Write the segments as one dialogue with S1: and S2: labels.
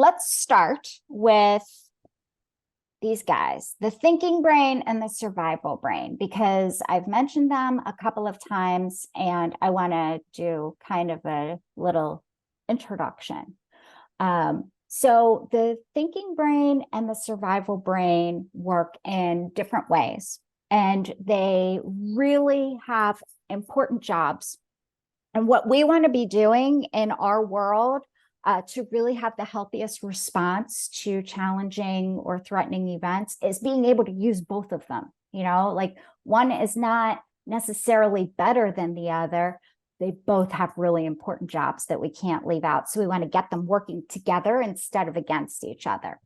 S1: let's start with these guys, the thinking brain and the survival brain, because I've mentioned them a couple of times and I want to do kind of a little introduction. So the thinking brain and the survival brain work in different ways, and they really have important jobs. And what we want to be doing in our world to really have the healthiest response to challenging or threatening events is being able to use both of them. You know, like one is not necessarily better than the other. They both have really important jobs that we can't leave out. So we want to get them working together instead of against each other.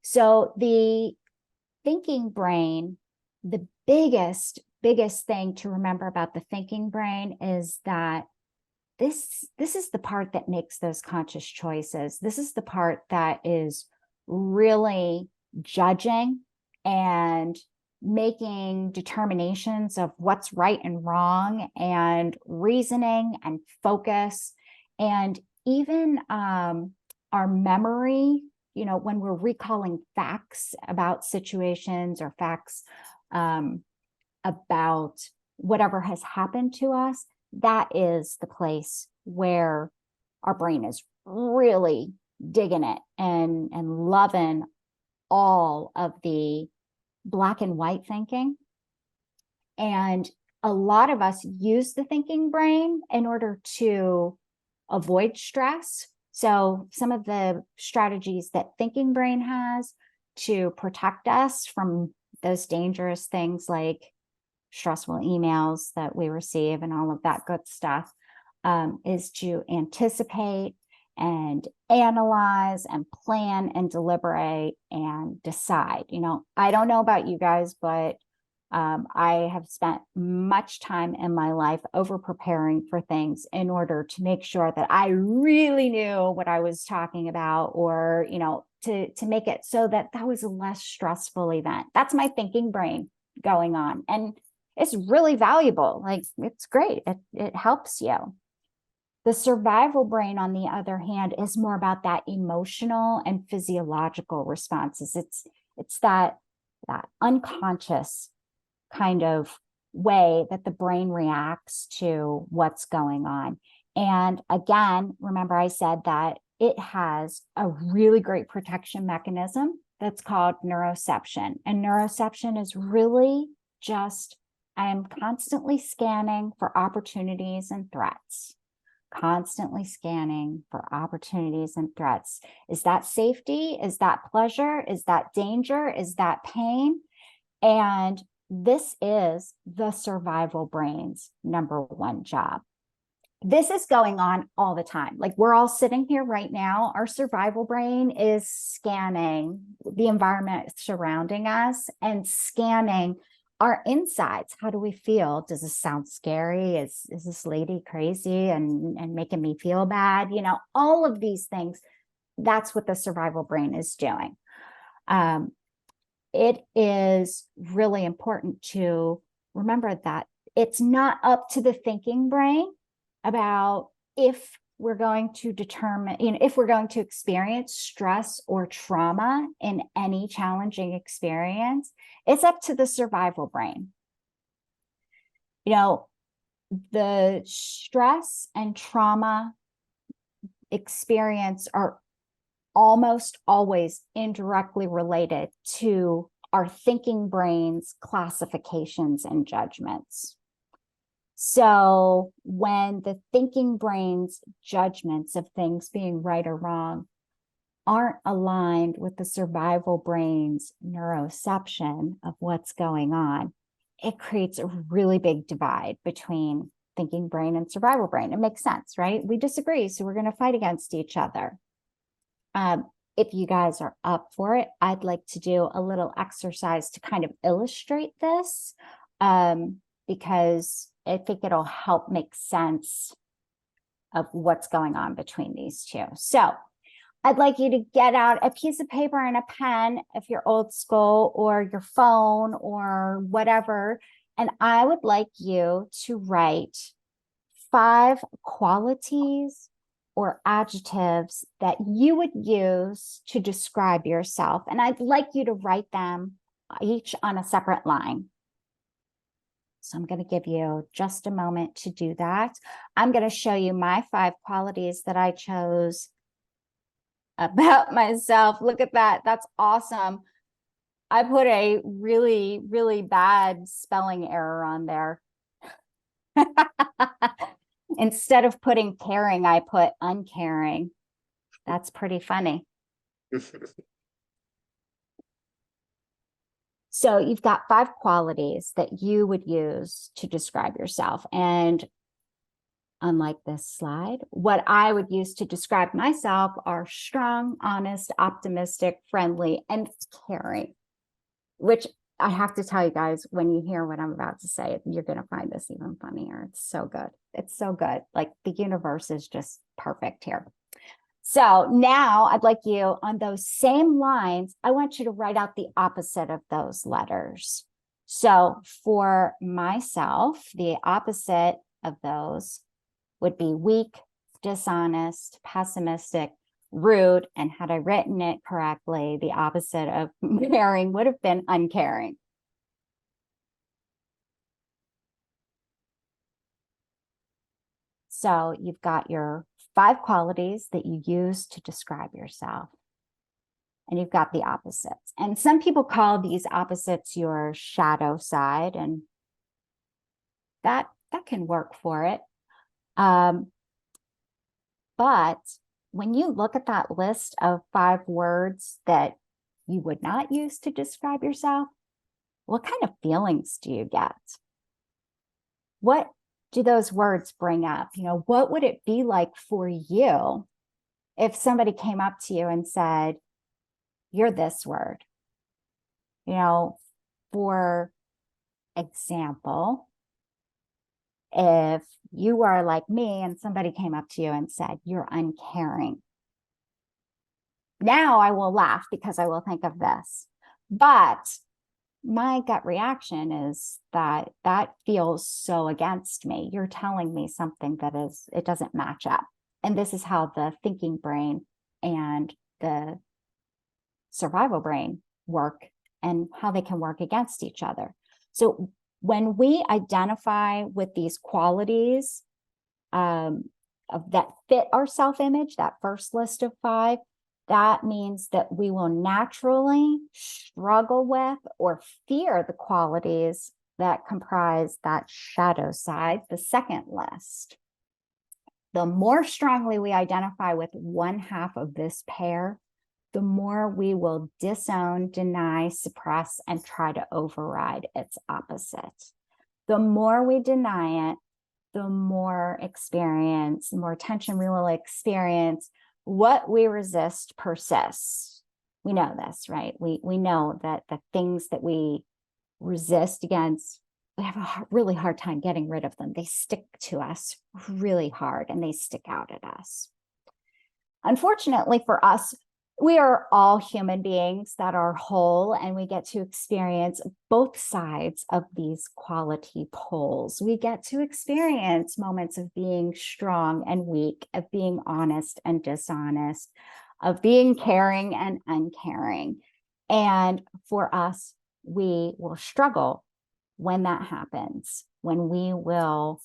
S1: So the thinking brain, the biggest thing to remember about the thinking brain is that this is the part that makes those conscious choices. This is the part that is really judging and making determinations of what's right and wrong, and reasoning and focus, and even our memory. You know, when we're recalling facts about situations or facts about whatever has happened to us, that is the place where our brain is really digging it and loving all of the black and white thinking. And a lot of us use the thinking brain in order to avoid stress. So some of the strategies that thinking brain has to protect us from those dangerous things like stressful emails that we receive and all of that good stuff is to anticipate and analyze and plan and deliberate and decide. You know, I don't know about you guys, but I have spent much time in my life over preparing for things in order to make sure that I really knew what I was talking about, or, you know, to make it so that that was a less stressful event. That's my thinking brain going on. And it's really valuable. Like, it's great. It helps you. The survival brain, on the other hand, is more about that emotional and physiological responses. It's that unconscious kind of way that the brain reacts to what's going on. And again, remember I said that it has a really great protection mechanism that's called neuroception. And neuroception is really just, I am constantly scanning for opportunities and threats. Constantly scanning for opportunities and threats. Is that safety? Is that pleasure? Is that danger? Is that pain? And this is the survival brain's number one job. This is going on all the time. Like, we're all sitting here right now. Our survival brain is scanning the environment surrounding us and scanning our insides. How do we feel? Does this sound scary? Is this lady crazy and making me feel bad? You know, all of these things. That's what the survival brain is doing. It is really important to remember that it's not up to the thinking brain about if we're going to determine, you know, if we're going to experience stress or trauma in any challenging experience. It's up to the survival brain. You know, the stress and trauma experience are almost always indirectly related to our thinking brain's classifications and judgments. So when the thinking brain's judgments of things being right or wrong aren't aligned with the survival brain's neuroception of what's going on, it creates a really big divide between thinking brain and survival brain. It makes sense, right? We disagree, so we're going to fight against each other. If you guys are up for it, I'd like to do a little exercise to kind of illustrate this, because I think it'll help make sense of what's going on between these two. So I'd like you to get out a piece of paper and a pen if you're old school, or your phone or whatever. And I would like you to write 5 qualities or adjectives that you would use to describe yourself. And I'd like you to write them each on a separate line. So I'm going to give you just a moment to do that. I'm going to show you my 5 qualities that I chose about myself. Look at that. That's awesome. I put a really, really bad spelling error on there. Instead of putting caring, I put uncaring. That's pretty funny. So you've got 5 qualities that you would use to describe yourself. And unlike this slide, what I would use to describe myself are strong, honest, optimistic, friendly, and caring, which I have to tell you guys, when you hear what I'm about to say, you're going to find this even funnier. It's so good. It's so good. Like the universe is just perfect here. So now I'd like you, on those same lines, I want you to write out the opposite of those letters. So for myself, the opposite of those would be weak, dishonest, pessimistic, rude, and had I written it correctly, the opposite of caring would have been uncaring. So you've got your 5 qualities that you use to describe yourself. And you've got the opposites. And some people call these opposites your shadow side, and that can work for it. But when you look at that list of 5 words that you would not use to describe yourself, what kind of feelings do you get? What do those words bring up? You know, what would it be like for you if somebody came up to you and said, you're this word? You know, for example, if you are like me and somebody came up to you and said, you're uncaring. Now I will laugh because I will think of this. But my gut reaction is that that feels so against me. You're telling me something that it doesn't match up. And this is how the thinking brain and the survival brain work and how they can work against each other. So when we identify with these qualities of that fit our self-image, that first list of 5, that means that we will naturally struggle with or fear the qualities that comprise that shadow side, the second list. The more strongly we identify with one half of this pair, the more we will disown, deny, suppress, and try to override its opposite. The more we deny it, the more tension we will experience. What we resist persists. We know this, right? We know that the things that we resist against, we have a really hard time getting rid of them. They stick to us really hard and they stick out at us. Unfortunately for us, we are all human beings that are whole, and we get to experience both sides of these quality poles. We get to experience moments of being strong and weak, of being honest and dishonest, of being caring and uncaring. And for us, we will struggle when that happens, when we will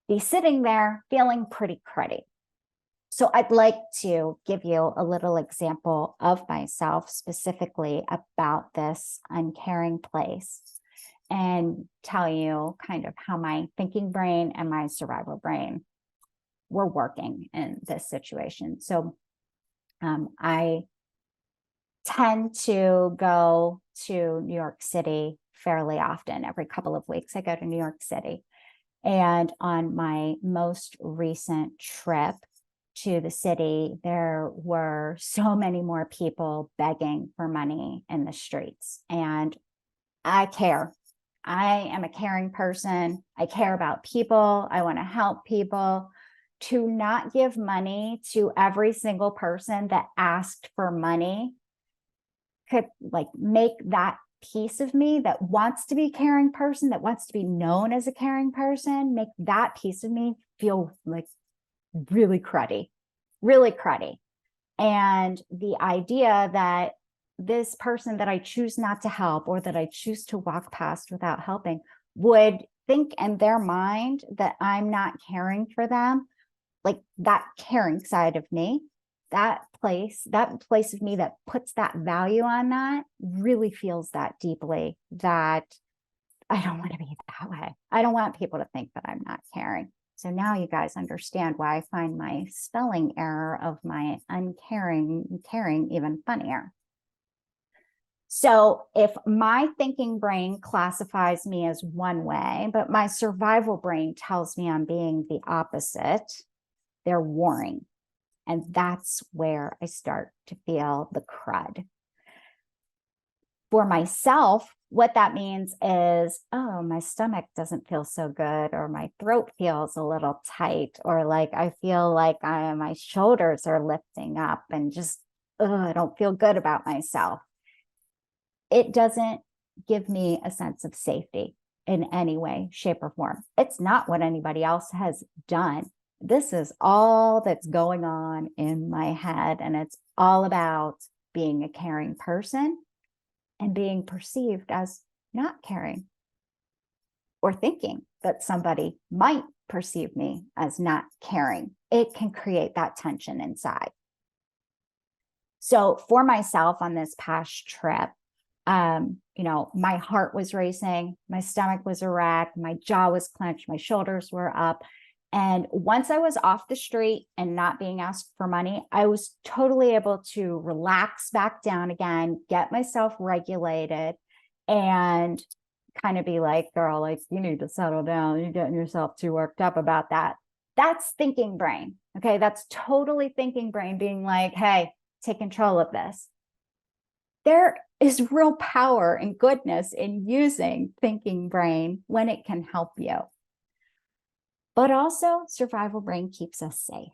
S1: be sitting there feeling pretty cruddy. So I'd like to give you a little example of myself specifically about this uncaring place and tell you kind of how my thinking brain and my survival brain were working in this situation. So I tend to go to New York City fairly often. Every couple of weeks, I go to New York City. And on my most recent trip to the city, there were so many more people begging for money in the streets. And I care. I am a caring person. I care about people. I want to help people. To not give money to every single person that asked for money could like make that piece of me that wants to be a caring person, that wants to be known as a caring person, make that piece of me feel like really cruddy. really cruddy. And the idea that this person that I choose not to help, or that I choose to walk past without helping, would think in their mind that I'm not caring for them, like that caring side of me, that place of me that puts that value on that, really feels that deeply, that I don't want to be that way. I don't want people to think that I'm not caring. So now you guys understand why I find my spelling error of my uncaring, caring even funnier. So if my thinking brain classifies me as one way, but my survival brain tells me I'm being the opposite, they're warring. And that's where I start to feel the crud. For myself, what that means is, oh, my stomach doesn't feel so good, or my throat feels a little tight, or like I feel like my shoulders are lifting up, and just, I don't feel good about myself. It doesn't give me a sense of safety in any way, shape, or form. It's not what anybody else has done. This is all that's going on in my head, and it's all about being a caring person and being perceived as not caring, or thinking that somebody might perceive me as not caring. It can create that tension inside. So for myself on this past trip, my heart was racing, my stomach was a wreck, my jaw was clenched, my shoulders were up. And once I was off the street and not being asked for money, I was totally able to relax back down again, get myself regulated, and kind of be like, girl, like, you need to settle down. You're getting yourself too worked up about that. That's thinking brain. Okay. That's totally thinking brain being like, hey, take control of this. There is real power and goodness in using thinking brain when it can help you. But also, survival brain keeps us safe.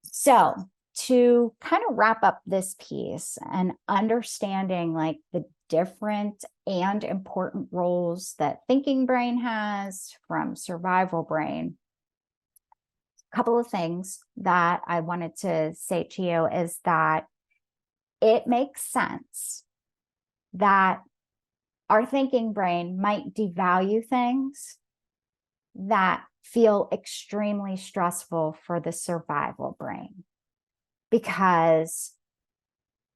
S1: So to kind of wrap up this piece and understanding like the different and important roles that thinking brain has from survival brain, a couple of things that I wanted to say to you is that it makes sense that our thinking brain might devalue things that feel extremely stressful for the survival brain, because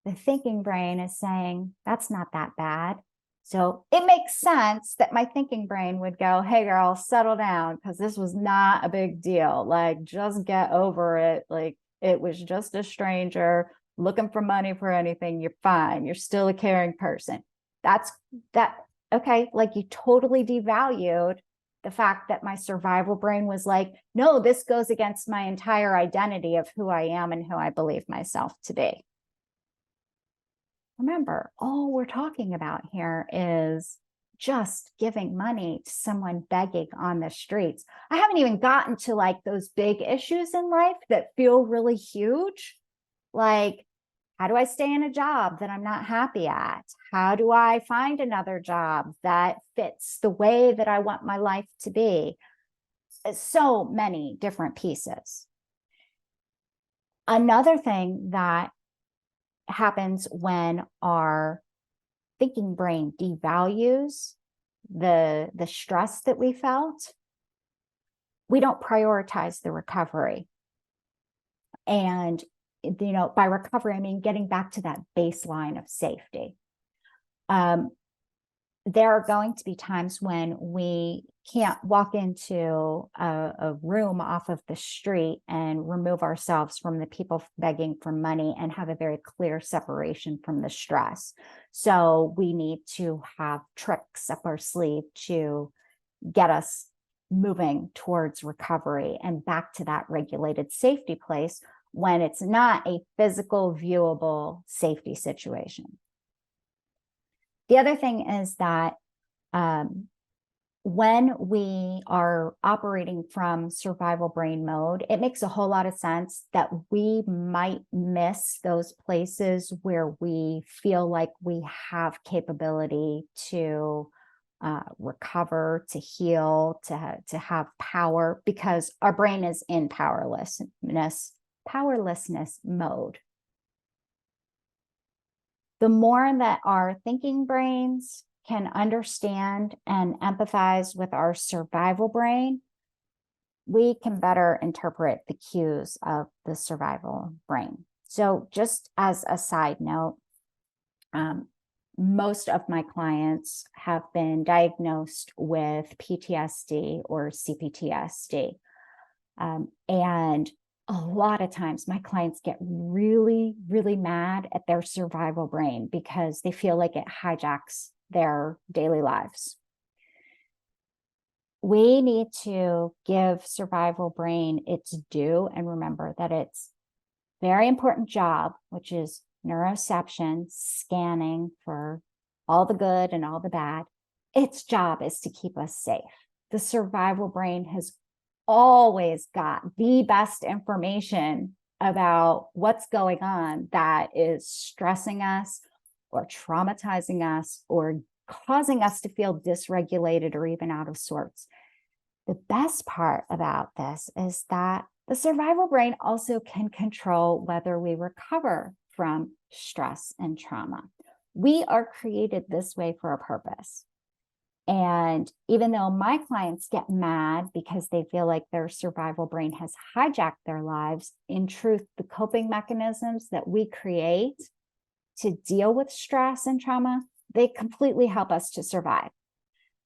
S1: the thinking brain is saying, that's not that bad. So it makes sense that my thinking brain would go, hey girl, settle down, because this was not a big deal. Like, just get over it. Like, it was just a stranger looking for money for anything. You're fine. You're still a caring person. Okay. Like, you totally devalued the fact that my survival brain was like, no, this goes against my entire identity of who I am and who I believe myself to be. Remember, all we're talking about here is just giving money to someone begging on the streets. I haven't even gotten to like those big issues in life that feel really huge. Like, how do I stay in a job that I'm not happy at? How do I find another job that fits the way that I want my life to be? So many different pieces. Another thing that happens when our thinking brain devalues the stress that we felt, we don't prioritize the recovery. And by recovery, I mean getting back to that baseline of safety. There are going to be times when we can't walk into a room off of the street and remove ourselves from the people begging for money and have a very clear separation from the stress. So we need to have tricks up our sleeve to get us moving towards recovery and back to that regulated safety place when it's not a physical, viewable safety situation. The other thing is that when we are operating from survival brain mode, it makes a whole lot of sense that we might miss those places where we feel like we have capability to recover, to heal, to have power, because our brain is in powerlessness mode. The more that our thinking brains can understand and empathize with our survival brain, we can better interpret the cues of the survival brain. So just as a side note, most of my clients have been diagnosed with PTSD or CPTSD. And a lot of times my clients get really, really mad at their survival brain because they feel like it hijacks their daily lives. We need to give survival brain its due and remember that it's a very important job, which is neuroception, scanning for all the good and all the bad. Its job is to keep us safe. The survival brain has always got the best information about what's going on that is stressing us or traumatizing us or causing us to feel dysregulated or even out of sorts. The best part about this is that the survival brain also can control whether we recover from stress and trauma. We are created this way for a purpose. And even though my clients get mad because they feel like their survival brain has hijacked their lives, in truth, the coping mechanisms that we create to deal with stress and trauma, they completely help us to survive.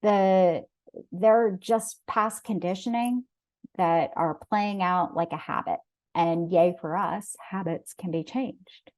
S1: They're just past conditioning that are playing out like a habit. And yay for us, habits can be changed.